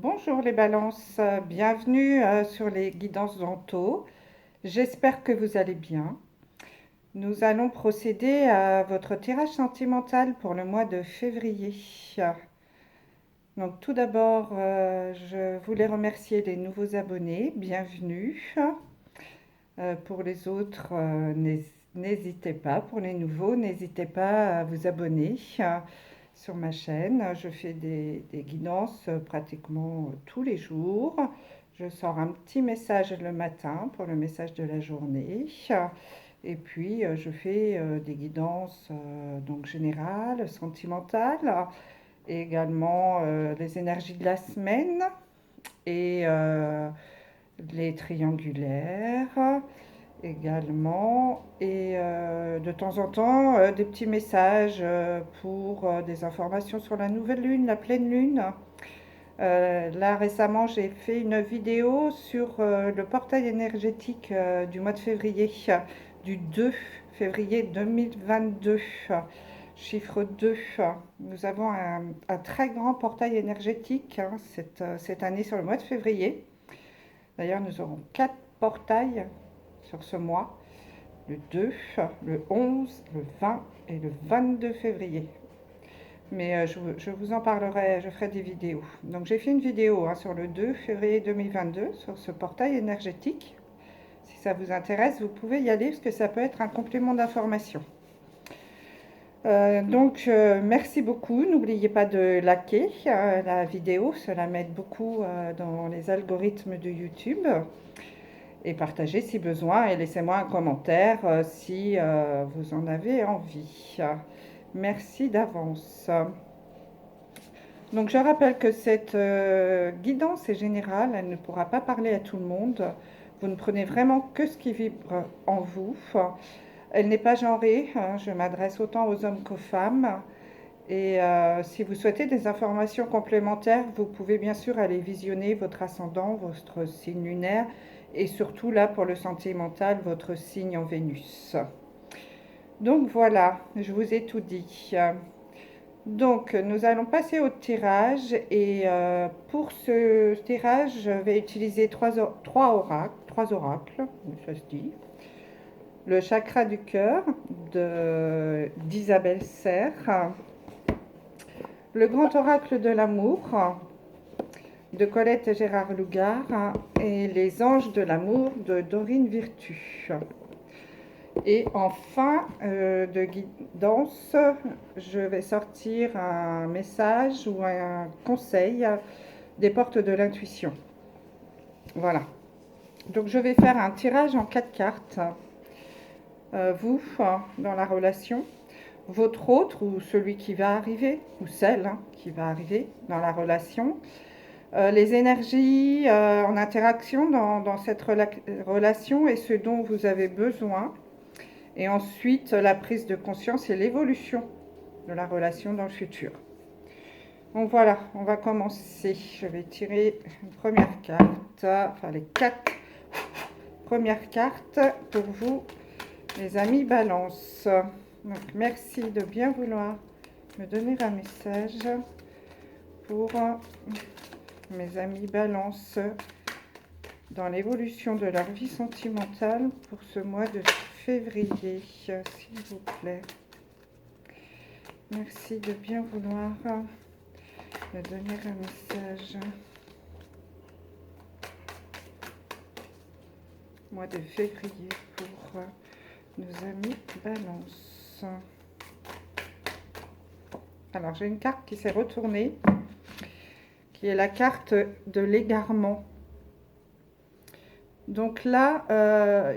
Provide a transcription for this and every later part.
Bonjour les balances, bienvenue sur les guidances d'Anto. J'espère que vous allez bien. Nous allons procéder à votre tirage sentimental pour le mois de février. Donc tout d'abord, je voulais remercier les nouveaux abonnés, bienvenue. Pour les autres, n'hésitez pas, pour les nouveaux, n'hésitez pas à vous abonner sur ma chaîne. Je fais des guidances pratiquement tous les jours. Je sors un petit message le matin pour le message de la journée. Et puis, je fais des guidances donc générales, sentimentales, et également les énergies de la semaine et les triangulaires également. Et de temps en temps, des petits messages pour des informations sur la nouvelle lune, la pleine lune. Là, récemment, j'ai fait une vidéo sur le portail énergétique du mois de février, du 2 février 2022, chiffre 2. Nous avons un très grand portail énergétique cette année sur le mois de février. D'ailleurs, nous aurons 4 portails sur ce mois, le 2, le 11, le 20 et le 22 février. Mais je vous en parlerai, je ferai des vidéos. Donc j'ai fait une vidéo sur le 2 février 2022 sur ce portail énergétique. Si ça vous intéresse, vous pouvez y aller parce que ça peut être un complément d'information. Merci beaucoup. N'oubliez pas de liker la vidéo, cela m'aide beaucoup dans les algorithmes de YouTube. Et partagez si besoin et laissez-moi un commentaire si vous en avez envie. Merci d'avance. Donc je rappelle que cette guidance est générale, elle ne pourra pas parler à tout le monde. Vous ne prenez vraiment que ce qui vibre en vous. Elle n'est pas genrée, je m'adresse autant aux hommes qu'aux femmes. Et si vous souhaitez des informations complémentaires, vous pouvez bien sûr aller visionner votre ascendant, votre signe lunaire et surtout là pour le sentimental, votre signe en Vénus. Donc voilà, je vous ai tout dit. Donc nous allons passer au tirage et pour ce tirage, je vais utiliser trois oracles, ça se dit. Le chakra du cœur d'Isabelle Serre, le grand oracle de l'amour de Colette et Gérard Lougard et les anges de l'amour de Dorine Virtue. Et en fin de guidance, je vais sortir un message ou un conseil des portes de l'intuition. Voilà. Donc je vais faire un tirage en 4 cartes. Vous, dans la relation, votre autre ou celui qui va arriver, ou celle qui va arriver dans la relation, les énergies en interaction dans cette relation et ce dont vous avez besoin. Et ensuite, la prise de conscience et l'évolution de la relation dans le futur. Donc voilà, on va commencer. Je vais tirer une première carte, enfin les 4 premières cartes pour vous, les amis Balance. Donc merci de bien vouloir me donner un message pour mes amis Balance dans l'évolution de leur vie sentimentale pour ce mois de février, s'il vous plaît. Merci de bien vouloir me donner un message. Mois de février pour nos amis Balance. Alors j'ai une carte qui s'est retournée, qui est la carte de l'égarement. Donc là,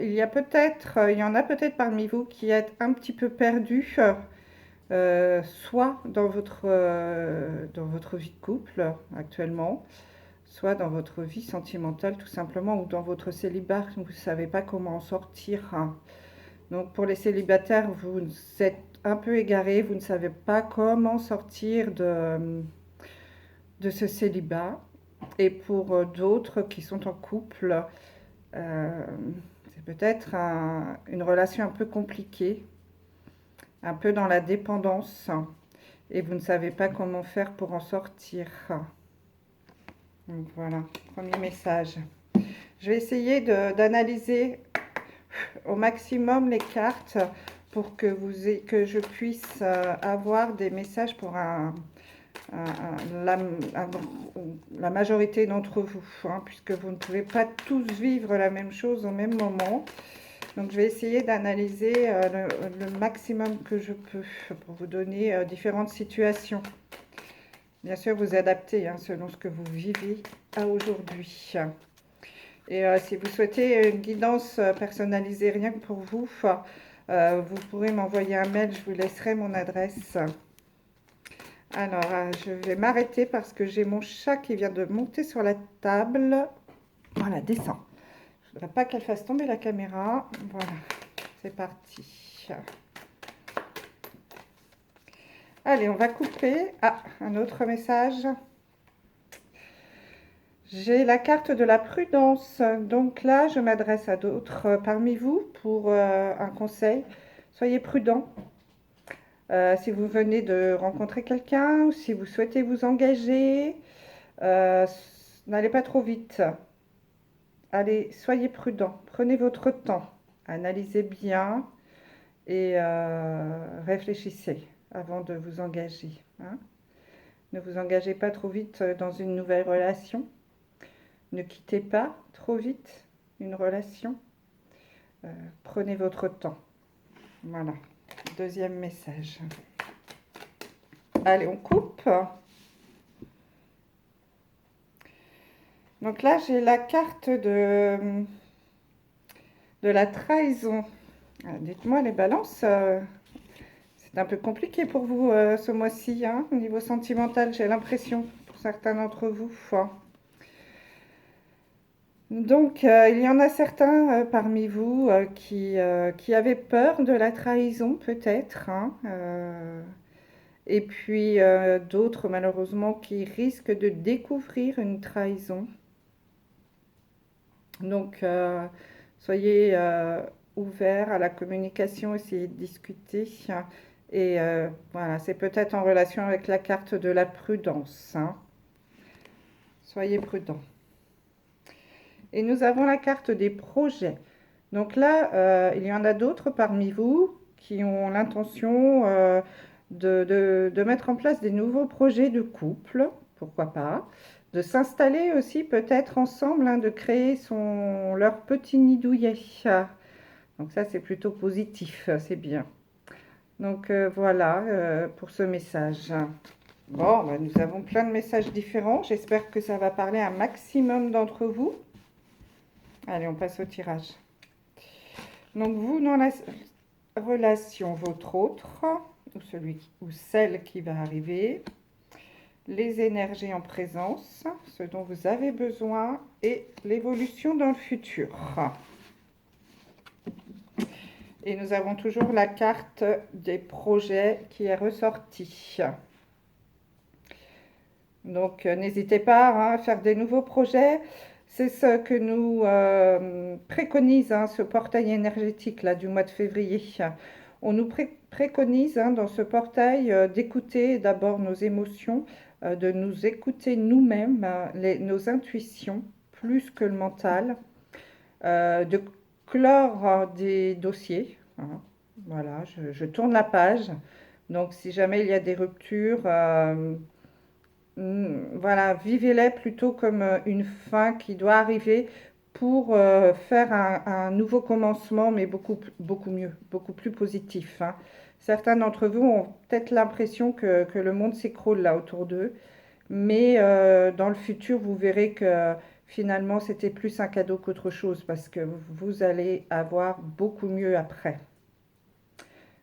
il y en a peut-être parmi vous qui êtes un petit peu perdus, soit dans votre vie de couple actuellement, soit dans votre vie sentimentale tout simplement, ou dans votre célibat, vous ne savez pas comment en sortir. Donc pour les célibataires, vous êtes un peu égarés, vous ne savez pas comment sortir de ce célibat. Et pour d'autres qui sont en couple, c'est peut-être une relation un peu compliquée, un peu dans la dépendance, et vous ne savez pas comment faire pour en sortir. Donc voilà, premier message. Je vais essayer d'analyser au maximum les cartes pour que, que je puisse avoir des messages pour la majorité d'entre vous, hein, puisque vous ne pouvez pas tous vivre la même chose au même moment. Donc je vais essayer d'analyser le maximum que je peux pour vous donner différentes situations. Bien sûr, vous adaptez hein, selon ce que vous vivez à aujourd'hui. Et si vous souhaitez une guidance personnalisée rien que pour vous, vous pourrez m'envoyer un mail, je vous laisserai mon adresse. Alors, je vais m'arrêter parce que j'ai mon chat qui vient de monter sur la table. Voilà, descend. Je ne voudrais pas qu'elle fasse tomber la caméra. Voilà, c'est parti. Allez, on va couper. Ah, un autre message. J'ai la carte de la prudence. Donc là, je m'adresse à d'autres parmi vous pour un conseil. Soyez prudents. Si vous venez de rencontrer quelqu'un ou si vous souhaitez vous engager, n'allez pas trop vite. Allez, soyez prudents. Prenez votre temps. Analysez bien et réfléchissez avant de vous engager. Hein. Ne vous engagez pas trop vite dans une nouvelle relation. Ne quittez pas trop vite une relation. Prenez votre temps. Voilà. Deuxième message. Allez, on coupe. Donc là, j'ai la carte de la trahison. Dites-moi les balances, c'est un peu compliqué pour vous ce mois-ci, hein, au niveau sentimental, j'ai l'impression, pour certains d'entre vous. Donc, il y en a certains parmi vous qui avaient peur de la trahison, peut-être, hein, et puis d'autres, malheureusement, qui risquent de découvrir une trahison. Donc, soyez ouverts à la communication, essayez de discuter. Et voilà, c'est peut-être en relation avec la carte de la prudence. Hein. Soyez prudents. Et nous avons la carte des projets. Donc là, il y en a d'autres parmi vous qui ont l'intention de mettre en place des nouveaux projets de couple, pourquoi pas, de s'installer aussi peut-être ensemble, hein, de créer leur petit nid douillet. Donc ça, c'est plutôt positif, c'est bien. Donc voilà pour ce message. Bon, bah, nous avons plein de messages différents. J'espère que ça va parler à un maximum d'entre vous. Allez, on passe au tirage. Donc vous, dans la relation, votre autre, ou celui ou celle qui va arriver, les énergies en présence, ce dont vous avez besoin et l'évolution dans le futur. Et nous avons toujours la carte des projets qui est ressortie. Donc n'hésitez pas hein, à faire des nouveaux projets. C'est ce que nous préconise hein, ce portail énergétique là, du mois de février. On nous préconise hein, dans ce portail d'écouter d'abord nos émotions, de nous écouter nous-mêmes, nos intuitions, plus que le mental, de clore des dossiers. Hein. Voilà, je tourne la page. Donc si jamais il y a des ruptures, voilà, vivez-les plutôt comme une fin qui doit arriver pour faire un nouveau commencement, mais beaucoup mieux, beaucoup plus positif. Hein. Certains d'entre vous ont peut-être l'impression que le monde s'écroule là autour d'eux, mais dans le futur, vous verrez que finalement, c'était plus un cadeau qu'autre chose parce que vous allez avoir beaucoup mieux après.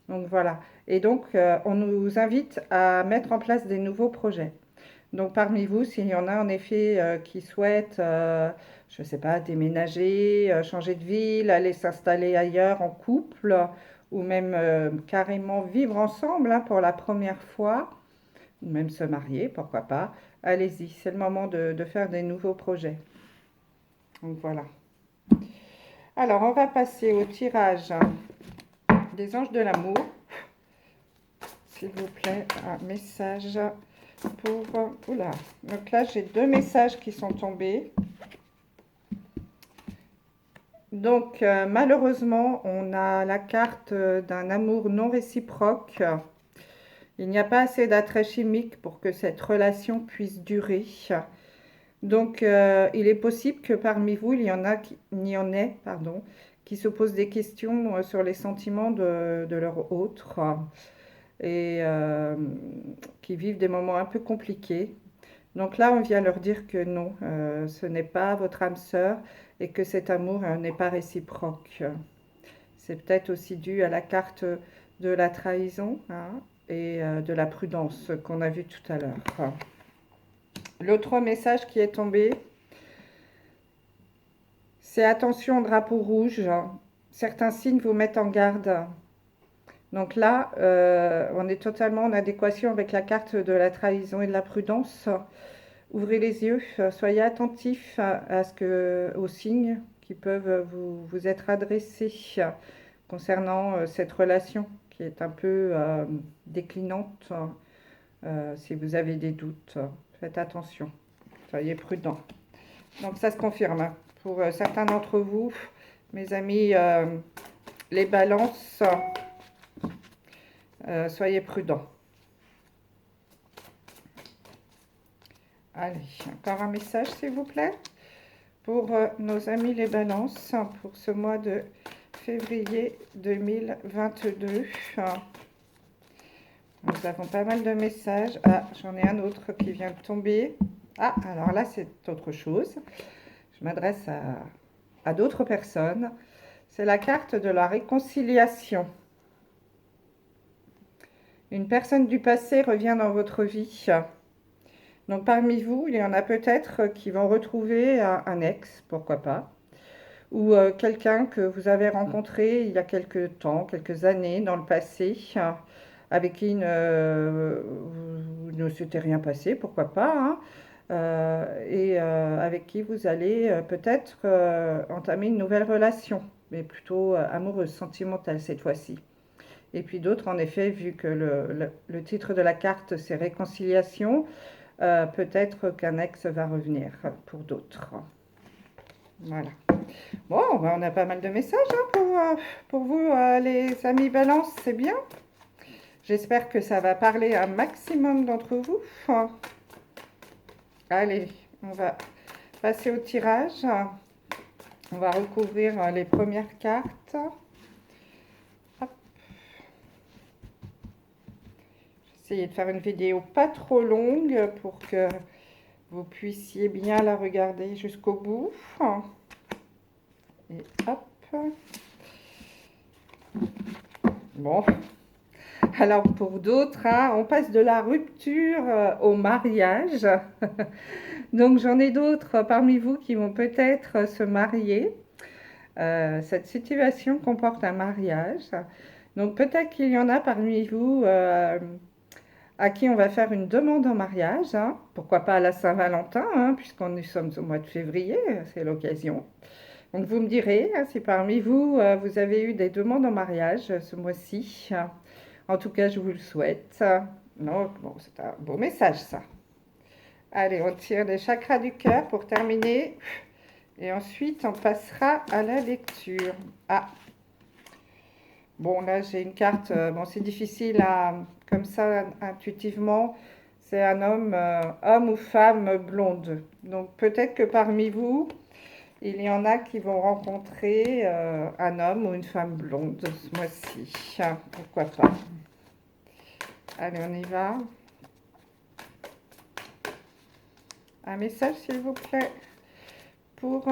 Donc voilà. Et donc, on nous invite à mettre en place des nouveaux projets. Donc parmi vous, s'il y en a en effet qui souhaitent, je ne sais pas, déménager, changer de ville, aller s'installer ailleurs en couple, ou même carrément vivre ensemble hein, pour la première fois, ou même se marier, pourquoi pas, allez-y, c'est le moment de faire des nouveaux projets. Donc voilà. Alors on va passer au tirage des anges de l'amour. S'il vous plaît, un message pour... Oula, donc là, j'ai 2 messages qui sont tombés. Donc, malheureusement, on a la carte d'un amour non réciproque. Il n'y a pas assez d'attrait chimique pour que cette relation puisse durer. Donc, il est possible que parmi vous, il y en ait, pardon, qui se posent des questions sur les sentiments de leur autre et qui vivent des moments un peu compliqués. Donc là, on vient leur dire que non, ce n'est pas votre âme sœur et que cet amour n'est pas réciproque. C'est peut-être aussi dû à la carte de la trahison, hein, et de la prudence qu'on a vu tout à l'heure. L'autre message qui est tombé, c'est attention au drapeau rouge. Certains signes vous mettent en garde. Donc là, on est totalement en adéquation avec la carte de la trahison et de la prudence. Ouvrez les yeux, soyez attentifs aux signes qui peuvent vous être adressés concernant cette relation qui est un peu déclinante. Si vous avez des doutes, faites attention, soyez prudents. Donc ça se confirme pour certains d'entre vous, mes amis, les balances, soyez prudents. Allez, encore un message s'il vous plaît pour nos amis les balances pour ce mois de février 2022. Nous avons pas mal de messages. Ah, j'en ai un autre qui vient de tomber. Ah, alors là, c'est autre chose. Je m'adresse à d'autres personnes. C'est la carte de la réconciliation. Une personne du passé revient dans votre vie. Donc parmi vous, il y en a peut-être qui vont retrouver un ex, pourquoi pas, ou quelqu'un que vous avez rencontré il y a quelques temps, quelques années dans le passé, avec qui vous ne s'était rien passé, pourquoi pas, hein, et avec qui vous allez peut-être entamer une nouvelle relation, mais plutôt amoureuse, sentimentale cette fois-ci. Et puis d'autres, en effet, vu que le titre de la carte, c'est réconciliation, peut-être qu'un ex va revenir pour d'autres. Voilà. Bon, ben, on a pas mal de messages hein, pour vous, les amis Balance, c'est bien. J'espère que ça va parler à un maximum d'entre vous. Allez, on va passer au tirage. On va recouvrir les premières cartes. Hop. J'essaie de faire une vidéo pas trop longue pour que vous puissiez bien la regarder jusqu'au bout. Et hop. Bon. Alors pour d'autres, hein, on passe de la rupture au mariage. Donc j'en ai d'autres parmi vous qui vont peut-être se marier. Cette situation comporte un mariage. Donc peut-être qu'il y en a parmi vous à qui on va faire une demande en mariage. Hein. Pourquoi pas à la Saint-Valentin, hein, puisqu'on nous sommes au mois de février, c'est l'occasion. Donc vous me direz hein, si parmi vous, vous avez eu des demandes en mariage ce mois-ci. En tout cas, je vous le souhaite. Donc, bon, c'est un beau message, ça. Allez, on tire les chakras du cœur pour terminer. Et ensuite, on passera à la lecture. Ah, bon, là, j'ai une carte. Bon, c'est difficile comme ça, intuitivement. C'est un homme, homme ou femme blonde. Donc, peut-être que parmi vous, il y en a qui vont rencontrer un homme ou une femme blonde ce mois-ci. Pourquoi pas. Allez, on y va. Un message, s'il vous plaît, pour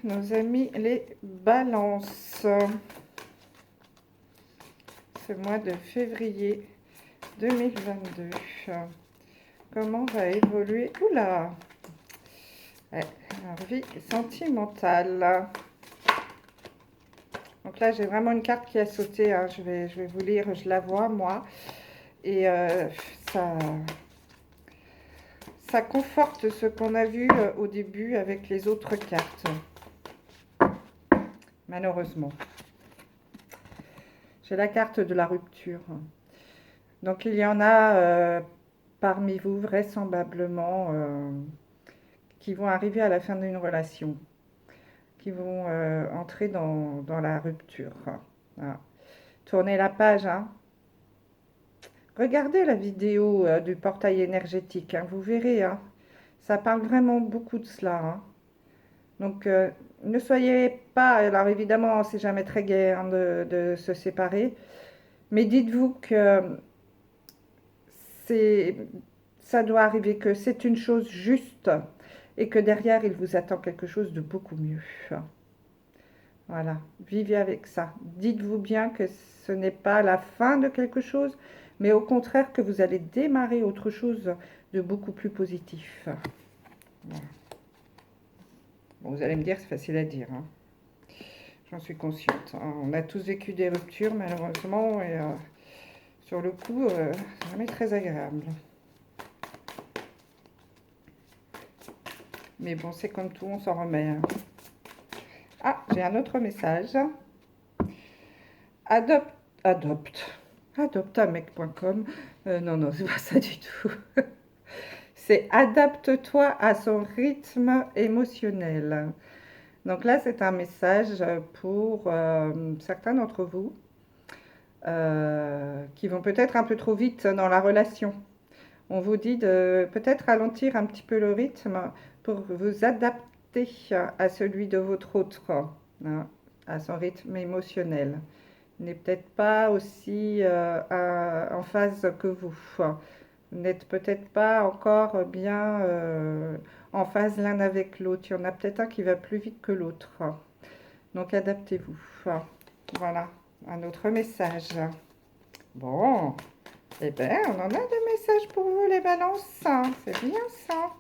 nos amis les balances. Ce mois de février 2022. Comment va évoluer? Oula! Ouais, leur vie sentimentale. Donc là, j'ai vraiment une carte qui a sauté. Hein. Je vais vous lire, je la vois, moi. Et ça conforte ce qu'on a vu au début avec les autres cartes. Malheureusement. J'ai la carte de la rupture. Donc il y en a parmi vous, vraisemblablement, qui vont arriver à la fin d'une relation, qui vont entrer dans la rupture. Voilà. Tournez la page, hein. Regardez la vidéo du portail énergétique, hein, vous verrez, hein, ça parle vraiment beaucoup de cela, hein. Donc, ne soyez pas, alors évidemment, c'est jamais très gai hein, de se séparer, mais dites-vous que c'est, ça doit arriver, que c'est une chose juste et que derrière, il vous attend quelque chose de beaucoup mieux. Voilà, vivez avec ça. Dites-vous bien que ce n'est pas la fin de quelque chose, mais au contraire que vous allez démarrer autre chose de beaucoup plus positif. Voilà. Bon, vous allez me dire, c'est facile à dire, hein. J'en suis consciente, hein. On a tous vécu des ruptures, malheureusement, et sur le coup, c'est jamais très agréable. Mais bon, c'est comme tout, on s'en remet, hein. Ah, j'ai un autre message. Adopte, adoptamec.com. Non, non, c'est pas ça du tout. C'est adapte-toi à son rythme émotionnel. Donc là, c'est un message pour certains d'entre vous qui vont peut-être un peu trop vite dans la relation. On vous dit de peut-être ralentir un petit peu le rythme pour vous adapter à celui de votre autre, hein, à son rythme émotionnel. Il n'est peut-être pas aussi en phase que vous. Vous n'êtes peut-être pas encore bien en phase l'un avec l'autre. Il y en a peut-être un qui va plus vite que l'autre. Donc adaptez-vous. Voilà, un autre message. Bon, eh bien, on en a des messages pour vous les balances. C'est bien ça.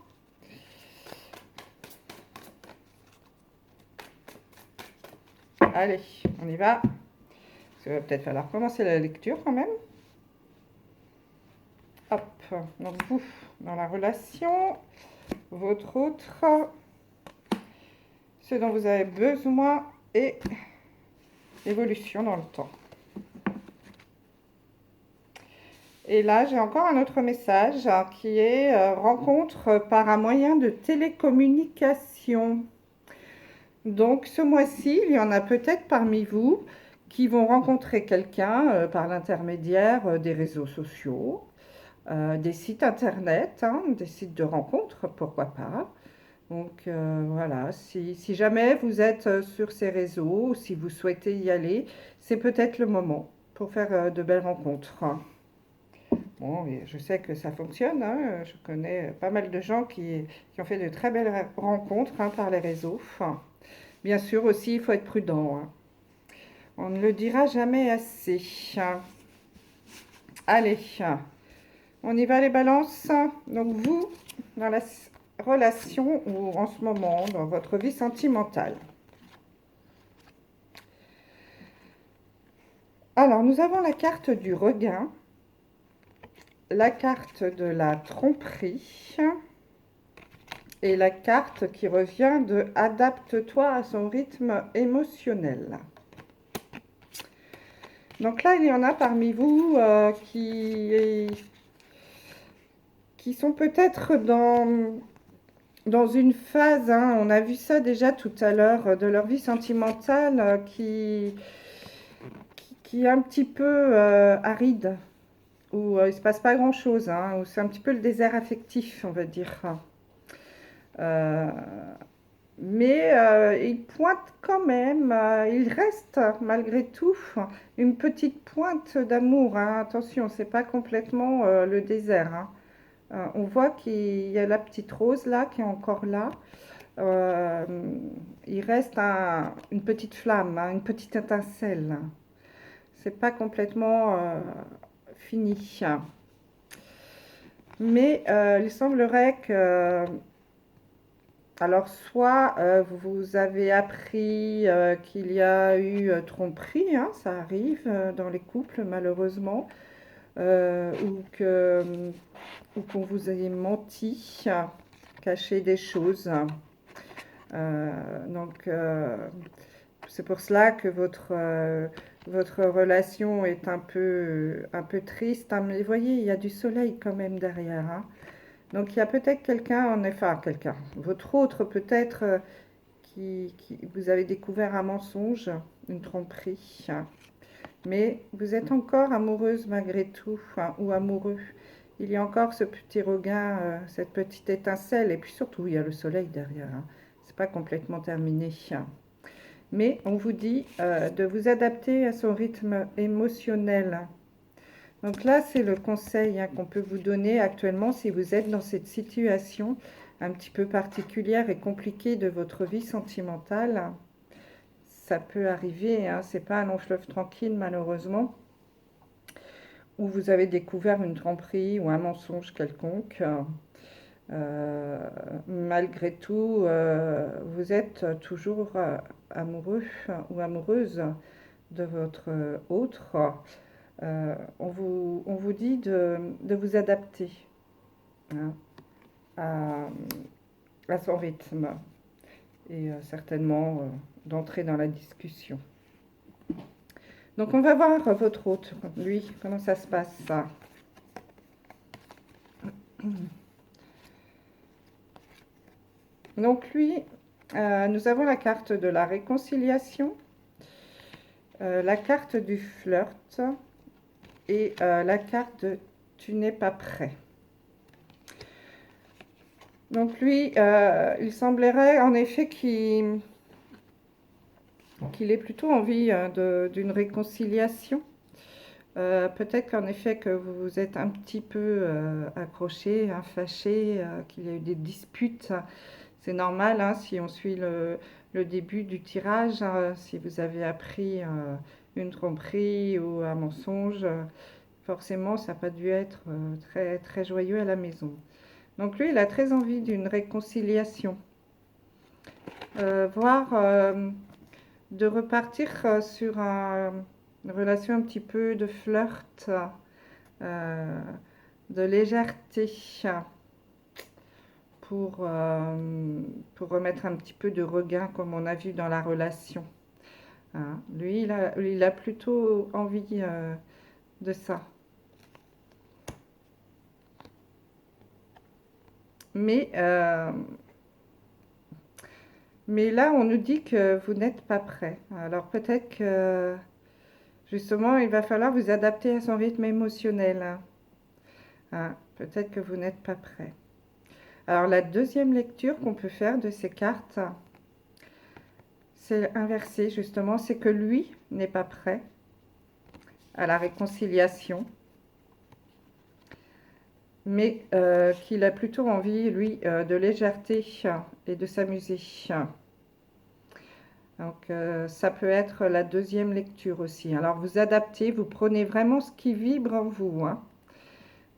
Allez, on y va. Il va peut-être falloir commencer la lecture quand même. Hop, donc vous, dans la relation, votre autre, ce dont vous avez besoin et évolution dans le temps. Et là, j'ai encore un autre message qui est rencontre par un moyen de télécommunication. Donc, ce mois-ci, il y en a peut-être parmi vous qui vont rencontrer quelqu'un par l'intermédiaire des réseaux sociaux, des sites internet, hein, des sites de rencontres, pourquoi pas. Donc voilà, si jamais vous êtes sur ces réseaux, ou si vous souhaitez y aller, c'est peut-être le moment pour faire de belles rencontres. Bon, et je sais que ça fonctionne, hein. Je connais pas mal de gens qui ont fait de très belles rencontres hein, par les réseaux. Bien sûr aussi, il faut être prudent, hein. On ne le dira jamais assez. Allez, on y va les balances. Donc vous, dans la relation ou en ce moment, dans votre vie sentimentale. Alors, nous avons la carte du regain, la carte de la tromperie et la carte qui revient de adapte-toi à son rythme émotionnel. Donc là, il y en a parmi vous qui sont peut-être dans une phase, hein, on a vu ça déjà tout à l'heure, de leur vie sentimentale qui est un petit peu aride, où il ne se passe pas grand-chose, hein, où c'est un petit peu le désert affectif, on va dire. Euh, mais il pointe quand même, il reste malgré tout une petite pointe d'amour, hein. Attention, c'est pas complètement le désert, hein. On voit qu'il y a la petite rose là qui est encore là. Euh, il reste une petite flamme, hein, une petite étincelle. C'est pas complètement fini. Mais il semblerait que, alors soit vous avez appris qu'il y a eu tromperie, hein, ça arrive dans les couples malheureusement, ou qu'on vous ait menti, caché des choses. Donc c'est pour cela que votre relation est un peu triste, hein, mais vous voyez, il y a du soleil quand même derrière, hein. Donc il y a peut-être quelqu'un, en effet, enfin, quelqu'un, votre autre peut-être, vous avez découvert un mensonge, une tromperie, hein. Mais vous êtes encore amoureuse malgré tout, hein, ou amoureux. Il y a encore ce petit regain, cette petite étincelle, et puis surtout il y a le soleil derrière, hein. C'est pas complètement terminé, hein. Mais on vous dit de vous adapter à son rythme émotionnel. Donc là, c'est le conseil, hein, qu'on peut vous donner actuellement si vous êtes dans cette situation un petit peu particulière et compliquée de votre vie sentimentale. Ça peut arriver, hein, c'est pas un long fleuve tranquille malheureusement, où vous avez découvert une tromperie ou un mensonge quelconque. Malgré tout, vous êtes toujours amoureux ou amoureuse de votre autre. On vous dit de vous adapter, hein, à, à son rythme et certainement d'entrer dans la discussion. Donc on va voir votre hôte, lui, comment ça se passe, ça. Donc lui, nous avons la carte de la réconciliation, la carte du flirt et la carte de tu n'es pas prêt. Donc lui, il semblerait en effet qu'il ait plutôt envie d'une réconciliation. Peut-être qu'en effet que vous vous êtes un petit peu accroché, hein, fâché, qu'il y a eu des disputes. C'est normal, hein, si on suit le début du tirage, hein, si vous avez appris une tromperie ou un mensonge, forcément ça n'a pas dû être très, très joyeux à la maison. Donc lui, il a très envie d'une réconciliation, voire de repartir sur une relation un petit peu de flirt, euh, de légèreté, pour remettre un petit peu de regain, comme on a vu dans la relation, hein. Lui, il a plutôt envie de ça. Mais là, on nous dit que vous n'êtes pas prêt. Alors peut-être que justement, il va falloir vous adapter à son rythme émotionnel, hein. Hein, peut-être que vous n'êtes pas prêt. Alors la deuxième lecture qu'on peut faire de ces cartes, c'est inversé justement, c'est que lui n'est pas prêt à la réconciliation, mais qu'il a plutôt envie, lui, de légèreté et de s'amuser. Donc ça peut être la deuxième lecture aussi. Alors vous adaptez, vous prenez vraiment ce qui vibre en vous, hein.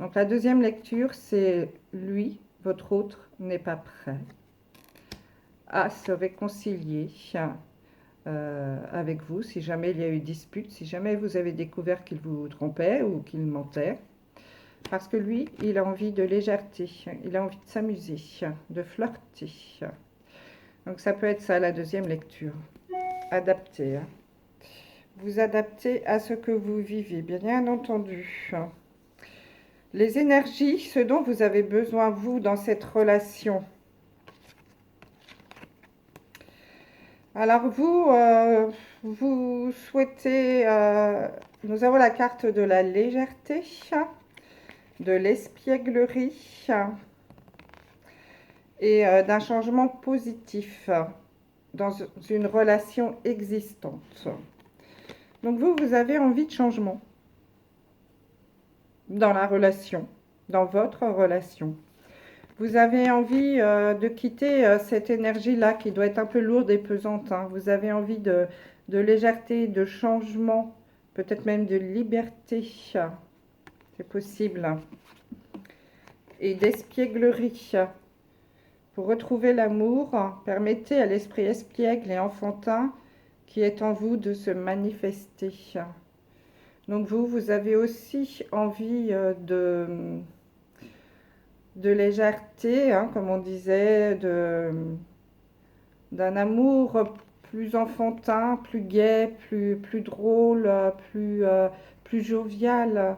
Donc la deuxième lecture, c'est lui, votre autre, n'est pas prêt à se réconcilier avec vous, si jamais il y a eu dispute, si jamais vous avez découvert qu'il vous trompait ou qu'il mentait. Parce que lui, il a envie de légèreté, il a envie de s'amuser, de flirter. Donc ça peut être ça, la deuxième lecture. Adapter, hein. Vous adaptez à ce que vous vivez, bien entendu. Les énergies, ce dont vous avez besoin, vous, dans cette relation. Alors vous souhaitez... nous avons la carte de la légèreté, de l'espièglerie et d'un changement positif dans une relation existante. Donc vous avez envie de changement dans la relation, dans votre relation. Vous avez envie de quitter cette énergie-là qui doit être un peu lourde et pesante, hein. Vous avez envie de légèreté, de changement, peut-être même de liberté. C'est possible. Et d'espièglerie. Pour retrouver l'amour, permettez à l'esprit espiègle et enfantin qui est en vous de se manifester. Donc vous avez aussi envie de légèreté, hein, comme on disait, d'un amour plus enfantin, plus gai, plus drôle, plus jovial.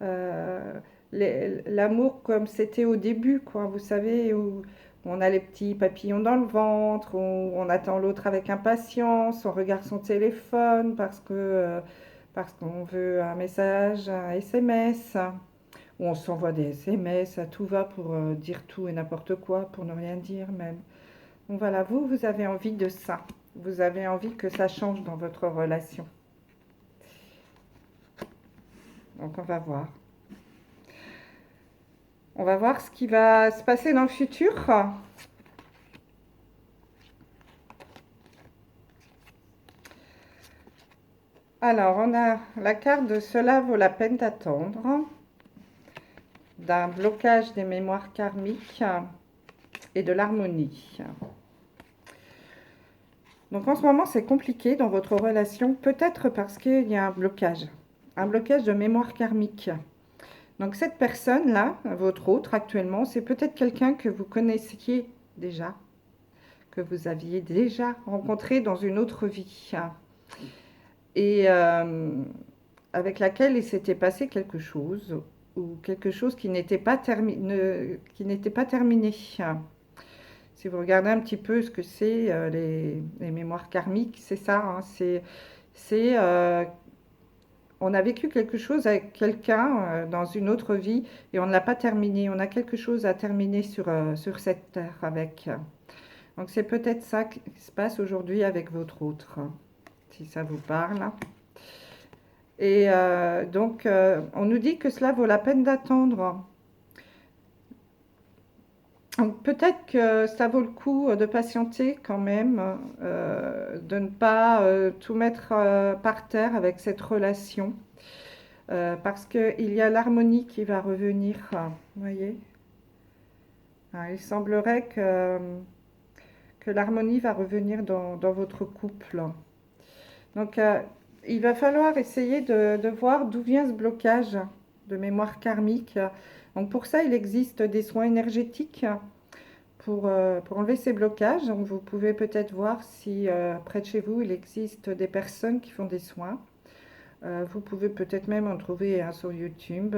Euh, L'amour comme c'était au début, quoi, vous savez, où on a les petits papillons dans le ventre, où on attend l'autre avec impatience, on regarde son téléphone parce qu'on veut un message, un SMS, où on s'envoie des SMS à tout va pour dire tout et n'importe quoi, pour ne rien dire même. Donc voilà, vous avez envie de ça. Vous avez envie que ça change dans votre relation. Donc on va voir. On va voir ce qui va se passer dans le futur. Alors, on a la carte de Cela vaut la peine d'attendre, d'un blocage des mémoires karmiques et de l'harmonie. Donc en ce moment, c'est compliqué dans votre relation, peut-être parce qu'il y a un blocage de mémoire karmique. Donc cette personne-là, votre autre actuellement, c'est peut-être quelqu'un que vous connaissiez déjà, que vous aviez déjà rencontré dans une autre vie, et avec laquelle il s'était passé quelque chose, ou quelque chose qui n'était pas, pas terminé. Si vous regardez un petit peu ce que c'est les mémoires karmiques, c'est ça, hein, c'est on a vécu quelque chose avec quelqu'un dans une autre vie et on ne l'a pas terminé. On a quelque chose à terminer sur cette terre avec. Donc c'est peut-être ça qui se passe aujourd'hui avec votre autre, si ça vous parle. Et donc on nous dit que cela vaut la peine d'attendre. Donc peut-être que ça vaut le coup de patienter quand même, de ne pas tout mettre par terre avec cette relation. Parce qu'il y a l'harmonie qui va revenir, vous voyez. Il semblerait que l'harmonie va revenir dans votre couple. Donc, il va falloir essayer de voir d'où vient ce blocage de mémoire karmique. Donc, pour ça, il existe des soins énergétiques pour enlever ces blocages. Donc, vous pouvez peut-être voir si près de chez vous, il existe des personnes qui font des soins. Vous pouvez peut-être même en trouver un sur YouTube.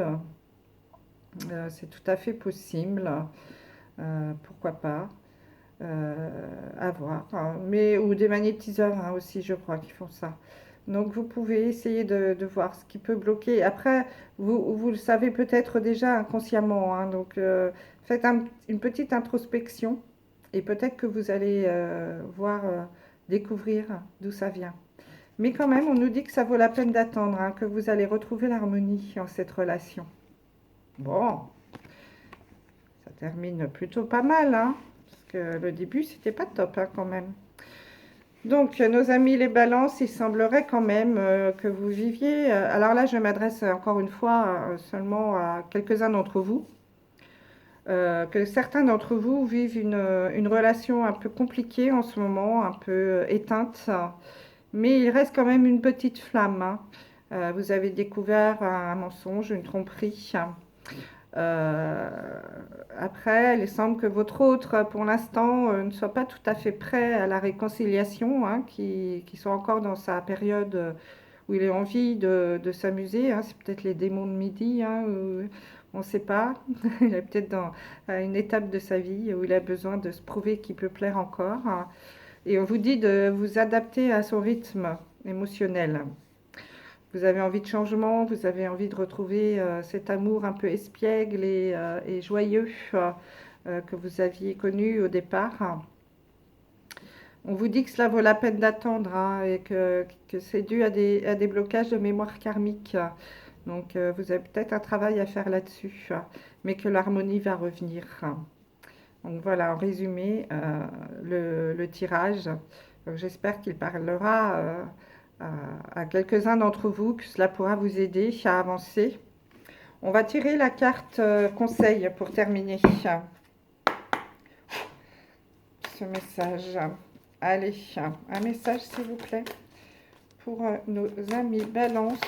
C'est tout à fait possible. Pourquoi pas à voir. Mais, ou des magnétiseurs hein, aussi, je crois, qui font ça. Donc vous pouvez essayer de voir ce qui peut bloquer. Après, vous le savez peut-être déjà inconsciemment. Hein, donc faites une petite introspection et peut-être que vous allez voir, découvrir d'où ça vient. Mais quand même, on nous dit que ça vaut la peine d'attendre, hein, que vous allez retrouver l'harmonie en cette relation. Bon, ça termine plutôt pas mal, hein, parce que le début, c'était pas top hein, quand même. Donc, nos amis les balances, il semblerait quand même que vous viviez... alors là, je m'adresse encore une fois seulement à quelques-uns d'entre vous. Que certains d'entre vous vivent une relation un peu compliquée en ce moment, un peu éteinte. Mais il reste quand même une petite flamme. Hein. Vous avez découvert un mensonge, une tromperie. Euh, Après, il semble que votre autre, pour l'instant, ne soit pas tout à fait prêt à la réconciliation, hein, qui soit encore dans sa période où il a envie de s'amuser. Hein. C'est peut-être les démons de midi, hein, on ne sait pas. Il est peut-être à une étape de sa vie où il a besoin de se prouver qu'il peut plaire encore. Hein. Et on vous dit de vous adapter à son rythme émotionnel. Vous avez envie de changement, vous avez envie de retrouver cet amour un peu espiègle et joyeux que vous aviez connu au départ. On vous dit que cela vaut la peine d'attendre hein, et que c'est dû à des blocages de mémoire karmique. Donc vous avez peut-être un travail à faire là-dessus, mais que l'harmonie va revenir. Donc voilà, en résumé, le tirage. J'espère qu'il parlera à quelques-uns d'entre vous, que cela pourra vous aider à avancer. On va tirer la carte conseil pour terminer ce message. Allez, un message s'il vous plaît pour nos amis Balance.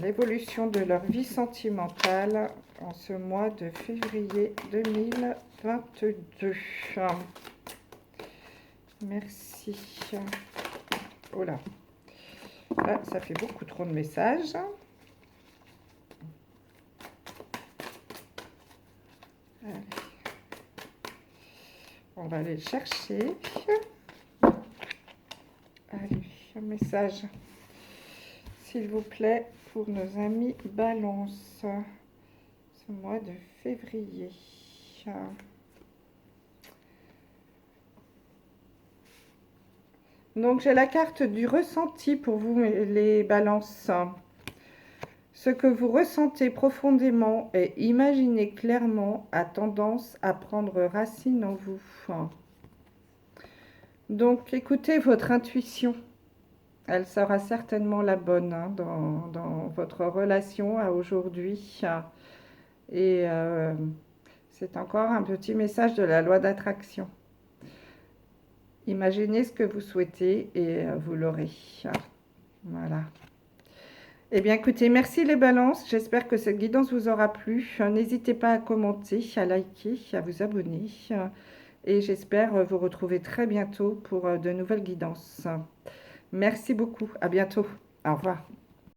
L'évolution de leur vie sentimentale en ce mois de février 2022. Merci. Oh là. Ah, ça fait beaucoup trop de messages. Allez. On va aller le chercher. Allez, un message, s'il vous plaît, pour nos amis Balance, ce mois de février. Donc, j'ai la carte du ressenti pour vous, les Balances. Ce que vous ressentez profondément et imaginez clairement a tendance à prendre racine en vous. Donc, écoutez votre intuition. Elle sera certainement la bonne hein, dans votre relation à aujourd'hui. Et c'est encore un petit message de la loi d'attraction. Imaginez ce que vous souhaitez et vous l'aurez. Voilà. Eh bien, écoutez, merci les balances. J'espère que cette guidance vous aura plu. N'hésitez pas à commenter, à liker, à vous abonner. Et j'espère vous retrouver très bientôt pour de nouvelles guidances. Merci beaucoup. À bientôt. Au revoir.